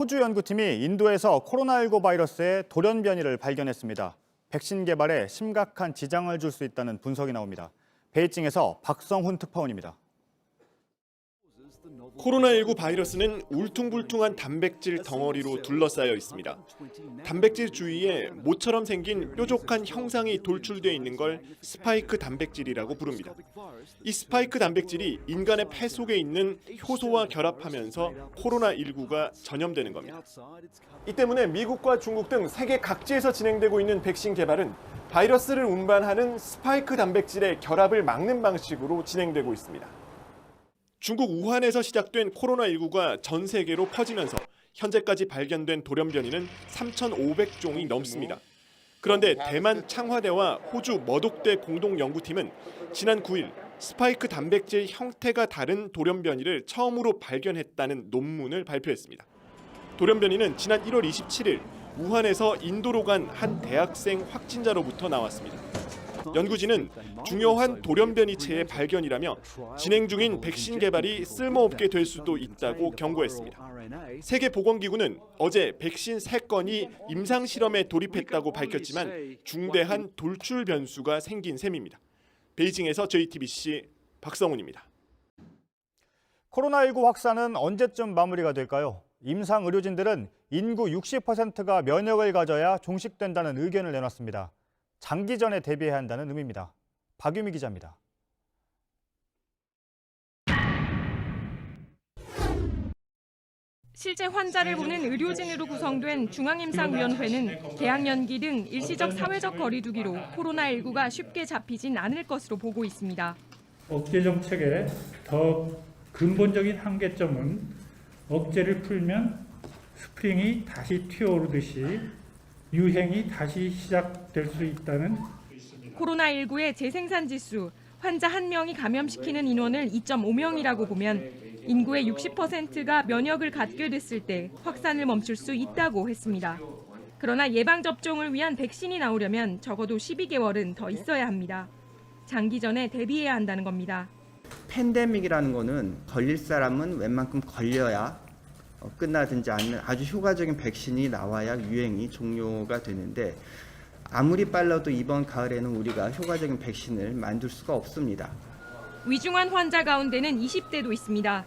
호주 연구팀이 인도에서 코로나19 바이러스의 돌연 변이를 발견했습니다. 백신 개발에 심각한 지장을 줄 수 있다는 분석이 나옵니다. 베이징에서 박성훈 특파원입니다. 코로나19 바이러스는 울퉁불퉁한 단백질 덩어리로 둘러싸여 있습니다. 단백질 주위에 모처럼 생긴 뾰족한 형상이 돌출되어 있는 걸 스파이크 단백질이라고 부릅니다. 이 스파이크 단백질이 인간의 폐 속에 있는 효소와 결합하면서 코로나19가 전염되는 겁니다. 이 때문에 미국과 중국 등 세계 각지에서 진행되고 있는 백신 개발은 바이러스를 운반하는 스파이크 단백질의 결합을 막는 방식으로 진행되고 있습니다. 중국 우한에서 시작된 코로나19가 전 세계로 퍼지면서 현재까지 발견된 돌연변이는 3,500종이 넘습니다. 그런데 대만 창화대와 호주 머독대 공동연구팀은 지난 9일 스파이크 단백질 형태가 다른 돌연변이를 처음으로 발견했다는 논문을 발표했습니다. 돌연변이는 지난 1월 27일 우한에서 인도로 간 한 대학생 확진자로부터 나왔습니다. 연구진은 중요한 돌연변이체의 발견이라며 진행 중인 백신 개발이 쓸모없게 될 수도 있다고 경고했습니다. 세계보건기구는 어제 백신 3건이 임상실험에 돌입했다고 밝혔지만 중대한 돌출 변수가 생긴 셈입니다. 베이징에서 JTBC 박성훈입니다. 코로나19 확산은 언제쯤 마무리가 될까요? 임상 의료진들은 인구 60%가 면역을 가져야 종식된다는 의견을 내놨습니다. 장기전에 대비해야 한다는 의미입니다. 박유미 기자입니다. 실제 환자를 보는 의료진으로 구성된 중앙임상위원회는 개학 연기 등 일시적 사회적 거리 두기로 코로나19가 쉽게 잡히진 않을 것으로 보고 있습니다. 억제 정책의 더 근본적인 한계점은 억제를 풀면 스프링이 다시 튀어오르듯이 유행이 다시 시작될 수 있다는. 코로나19의 재생산 지수, 환자 1명이 감염시키는 인원을 2.5명이라고 보면 인구의 60%가 면역을 갖게 됐을 때 확산을 멈출 수 있다고 했습니다. 그러나 예방접종을 위한 백신이 나오려면 적어도 12개월은 더 있어야 합니다. 장기전에 대비해야 한다는 겁니다. 팬데믹이라는 거는 걸릴 사람은 웬만큼 걸려야 끝나든지 아니면 아주 효과적인 백신이 나와야 유행이 종료가 되는데 아무리 빨라도 이번 가을에는 우리가 효과적인 백신을 만들 수가 없습니다. 위중한 환자 가운데는 20대도 있습니다.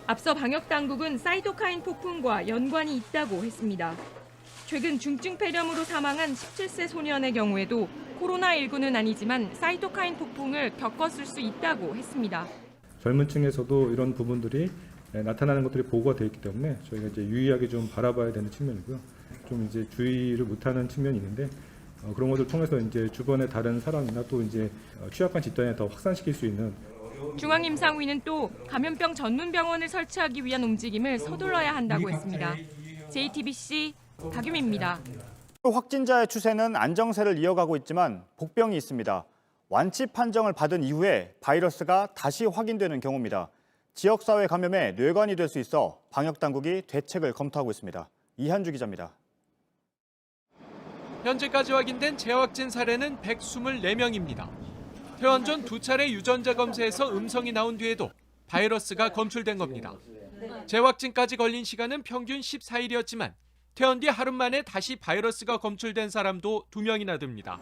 앞서 방역당국은 사이토카인 폭풍과 연관이 있다고 했습니다. 최근 중증 폐렴으로 사망한 17세 소년의 경우에도 코로나19는 아니지만 사이토카인 폭풍을 겪었을 수 있다고 했습니다. 젊은 층에서도 이런 부분들이 나타나는 것들이 보고가 되어 있기 때문에 저희가 이제 유의하게 좀 바라봐야 되는 측면이고요. 좀 이제 주의를 못하는 측면이 있는데 그런 것을 통해서 이제 주변의 다른 사람이나 또 이제 취약한 집단에 더 확산시킬 수 있는. 중앙임상위는 또 감염병 전문 병원을 설치하기 위한 움직임을 서둘러야 한다고 했습니다. JTBC 박유미입니다. 확진자의 추세는 안정세를 이어가고 있지만 복병이 있습니다. 완치 판정을 받은 이후에 바이러스가 다시 확인되는 경우입니다. 지역사회 감염에 뇌관이 될 수 있어 방역당국이 대책을 검토하고 있습니다. 이한주 기자입니다. 현재까지 확인된 재확진 사례는 124명입니다. 퇴원 전 2차례 유전자 검사에서 음성이 나온 뒤에도 바이러스가 검출된 겁니다. 재확진까지 걸린 시간은 평균 14일이었지만 퇴원 뒤 하루 만에 다시 바이러스가 검출된 사람도 2명이나 됩니다.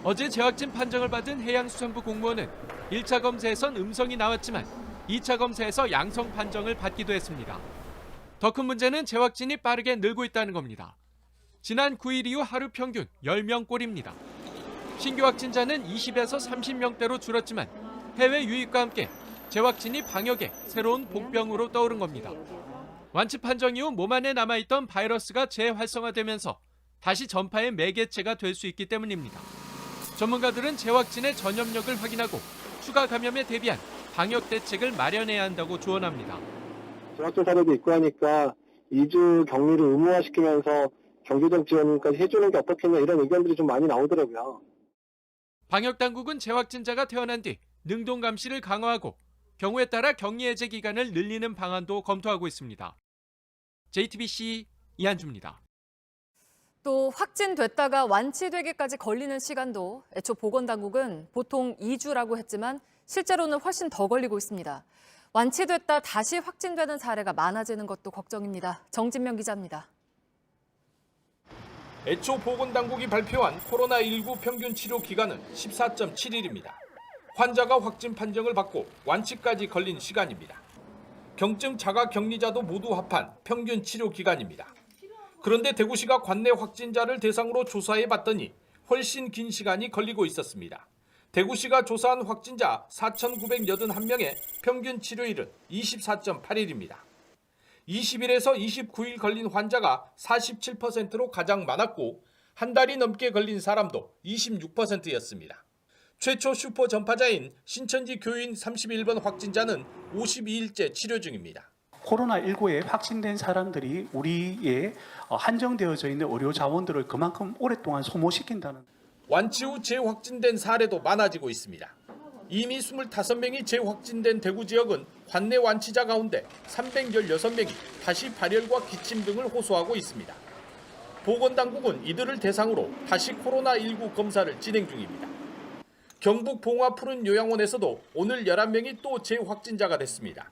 어제 재확진 판정을 받은 해양수산부 공무원은 1차 검사에선 음성이 나왔지만 2차 검사에서 양성 판정을 받기도 했습니다. 더 큰 문제는 재확진이 빠르게 늘고 있다는 겁니다. 지난 9일 이후 하루 평균 10명꼴입니다. 신규 확진자는 20에서 30명대로 줄었지만 해외 유입과 함께 재확진이 방역의 새로운 복병으로 떠오른 겁니다. 완치 판정 이후 몸 안에 남아있던 바이러스가 재활성화되면서 다시 전파의 매개체가 될 수 있기 때문입니다. 전문가들은 재확진의 전염력을 확인하고 추가 감염에 대비한 방역 대책을 마련해야 한다고 조언합니다. 재확진 사례도 있고 하니까 2주 격리를 의무화시키면서 경제적 지원까지 해주는 게 어떻겠냐 이런 의견들이 좀 많이 나오더라고요. 방역당국은 재확진자가 태어난 뒤 능동 감시를 강화하고 경우에 따라 격리 해제 기간을 늘리는 방안도 검토하고 있습니다. JTBC 이한주입니다. 또 확진됐다가 완치되기까지 걸리는 시간도 애초 보건당국은 보통 2주라고 했지만 실제로는 훨씬 더 걸리고 있습니다. 완치됐다 다시 확진되는 사례가 많아지는 것도 걱정입니다. 정진명 기자입니다. 애초 보건당국이 발표한 코로나19 평균 치료 기간은 14.7일입니다. 환자가 확진 판정을 받고 완치까지 걸린 시간입니다. 경증 자가격리자도 모두 합한 평균 치료 기간입니다. 그런데 대구시가 관내 확진자를 대상으로 조사해봤더니 훨씬 긴 시간이 걸리고 있었습니다. 대구시가 조사한 확진자 4,981명의 평균 치료일은 24.8일입니다. 20일에서 29일 걸린 환자가 47%로 가장 많았고 한 달이 넘게 걸린 사람도 26%였습니다. 최초 슈퍼 전파자인 신천지 교인 31번 확진자는 52일째 치료 중입니다. 코로나19에 확진된 사람들이 우리의 한정되어져 있는 의료 자원들을 그만큼 오랫동안 소모시킨다는. 완치 후 재확진된 사례도 많아지고 있습니다. 이미 25명이 재확진된 대구 지역은 관내 완치자 가운데 316명이 다시 발열과 기침 등을 호소하고 있습니다. 보건당국은 이들을 대상으로 다시 코로나19 검사를 진행 중입니다. 경북 봉화 푸른 요양원에서도 오늘 11명이 또 재확진자가 됐습니다.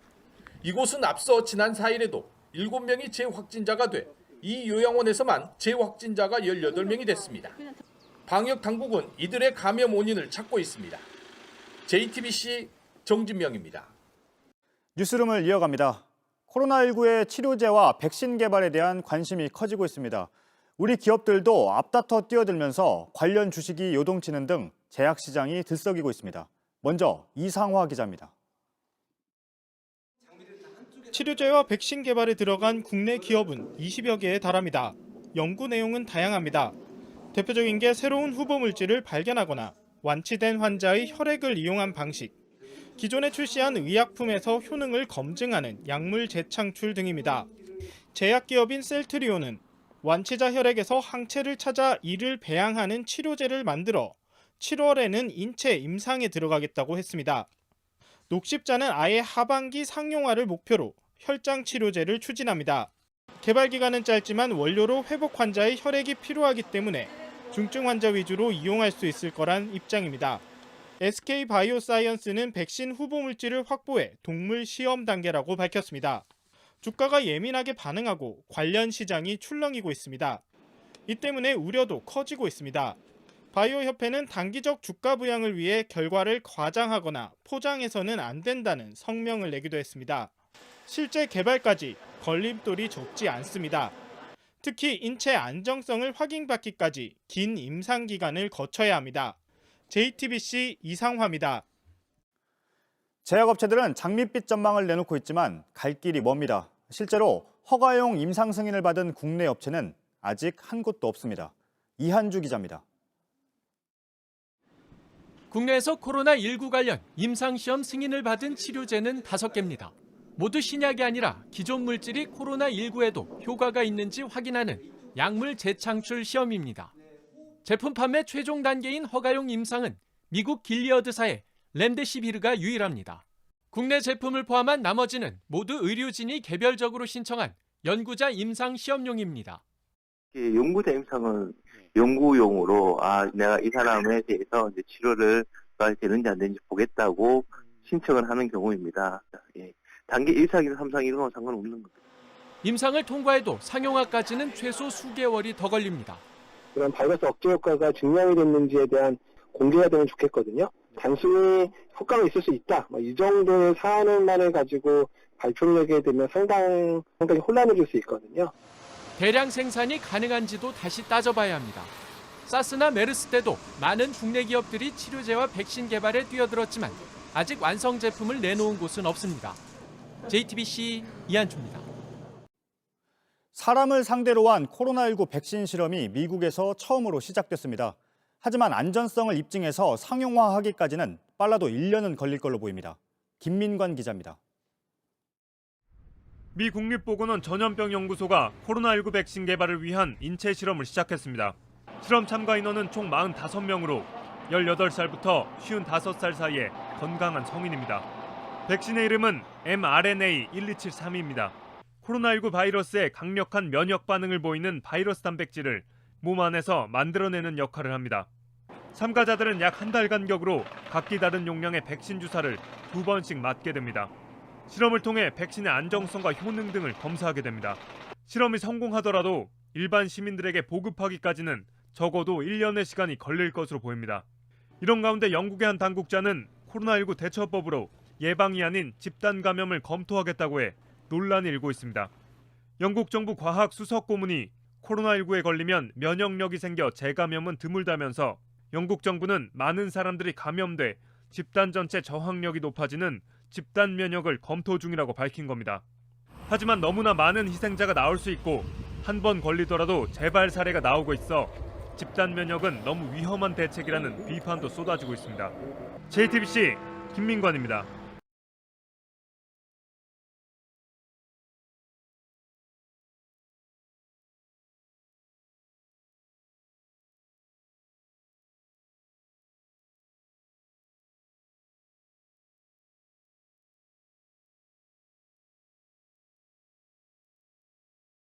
이곳은 앞서 지난 4일에도 7명이 재확진자가 돼 이 요양원에서만 재확진자가 18명이 됐습니다. 방역당국은 이들의 감염 원인을 찾고 있습니다. JTBC 정진명입니다. 뉴스룸을 이어갑니다. 코로나19의 치료제와 백신 개발에 대한 관심이 커지고 있습니다. 우리 기업들도 앞다퉈 뛰어들면서 관련 주식이 요동치는 등 제약 시장이 들썩이고 있습니다. 먼저 이상화 기자입니다. 치료제와 백신 개발에 들어간 국내 기업은 20여 개에 달합니다. 연구 내용은 다양합니다. 대표적인 게 새로운 후보 물질을 발견하거나 완치된 환자의 혈액을 이용한 방식, 기존에 출시한 의약품에서 효능을 검증하는 약물 재창출 등입니다. 제약기업인 셀트리온은 완치자 혈액에서 항체를 찾아 이를 배양하는 치료제를 만들어 7월에는 인체 임상에 들어가겠다고 했습니다. 녹십자는 아예 하반기 상용화를 목표로 혈장 치료제를 추진합니다. 개발 기간은 짧지만 원료로 회복 환자의 혈액이 필요하기 때문에 중증 환자 위주로 이용할 수 있을 거란 입장입니다. SK바이오사이언스는 백신 후보 물질을 확보해 동물 시험 단계라고 밝혔습니다. 주가가 예민하게 반응하고 관련 시장이 출렁이고 있습니다. 이 때문에 우려도 커지고 있습니다. 바이오협회는 단기적 주가 부양을 위해 결과를 과장하거나 포장해서는 안 된다는 성명을 내기도 했습니다. 실제 개발까지 걸림돌이 적지 않습니다. 특히 인체 안정성을 확인받기까지 긴 임상 기간을 거쳐야 합니다. JTBC 이상화입니다. 제약업체들은 장밋빛 전망을 내놓고 있지만 갈 길이 멉니다. 실제로 허가용 임상 승인을 받은 국내 업체는 아직 한 곳도 없습니다. 이한주 기자입니다. 국내에서 코로나19 관련 임상시험 승인을 받은 치료제는 5개입니다. 모두 신약이 아니라 기존 물질이 코로나19에도 효과가 있는지 확인하는 약물 재창출 시험입니다. 제품 판매 최종 단계인 허가용 임상은 미국 길리어드사의 렘데시비르가 유일합니다. 국내 제품을 포함한 나머지는 모두 의료진이 개별적으로 신청한 연구자 임상 시험용입니다. 연구자 임상은 연구용으로 내가 이 사람에 대해서 이제 치료를 되는지 안 되는지 보겠다고 신청을 하는 경우입니다. 단계 1상이나 3상 이런 건 상관없는 겁니다. 임상을 통과해도 상용화까지는 최소 수개월이 더 걸립니다. 그런 바이러스 억제 효과가 증명이 됐는지에 대한 공개가 되면 좋겠거든요. 단순히 효과가 있을 수 있다. 이 정도의 사안만을 가지고 발표를 하게 되면 상당히 혼란을 줄 수 있거든요. 대량 생산이 가능한지도 다시 따져봐야 합니다. 사스나 메르스 때도 많은 국내 기업들이 치료제와 백신 개발에 뛰어들었지만 아직 완성 제품을 내놓은 곳은 없습니다. JTBC 이한주입니다. 사람을 상대로 한 코로나19 백신 실험이 미국에서 처음으로 시작됐습니다. 하지만 안전성을 입증해서 상용화하기까지는 빨라도 1년은 걸릴 걸로 보입니다. 김민관 기자입니다. 미 국립보건원 전염병연구소가 코로나19 백신 개발을 위한 인체 실험을 시작했습니다. 실험 참가 인원은 총 45명으로 18살부터 55살 사이의 건강한 성인입니다. 백신의 이름은 mRNA-1273입니다. 코로나19 바이러스에 강력한 면역 반응을 보이는 바이러스 단백질을 몸 안에서 만들어내는 역할을 합니다. 참가자들은 약 한 달 간격으로 각기 다른 용량의 백신 주사를 2번씩 맞게 됩니다. 실험을 통해 백신의 안정성과 효능 등을 검사하게 됩니다. 실험이 성공하더라도 일반 시민들에게 보급하기까지는 적어도 1년의 시간이 걸릴 것으로 보입니다. 이런 가운데 영국의 한 당국자는 코로나19 대처법으로 예방이 아닌 집단 감염을 검토하겠다고 해 논란이 일고 있습니다. 영국 정부 과학 수석 고문이 코로나19에 걸리면 면역력이 생겨 재감염은 드물다면서 영국 정부는 많은 사람들이 감염돼 집단 전체 저항력이 높아지는 집단 면역을 검토 중이라고 밝힌 겁니다. 하지만 너무나 많은 희생자가 나올 수 있고 한 번 걸리더라도 재발 사례가 나오고 있어 집단 면역은 너무 위험한 대책이라는 비판도 쏟아지고 있습니다. JTBC 김민관입니다.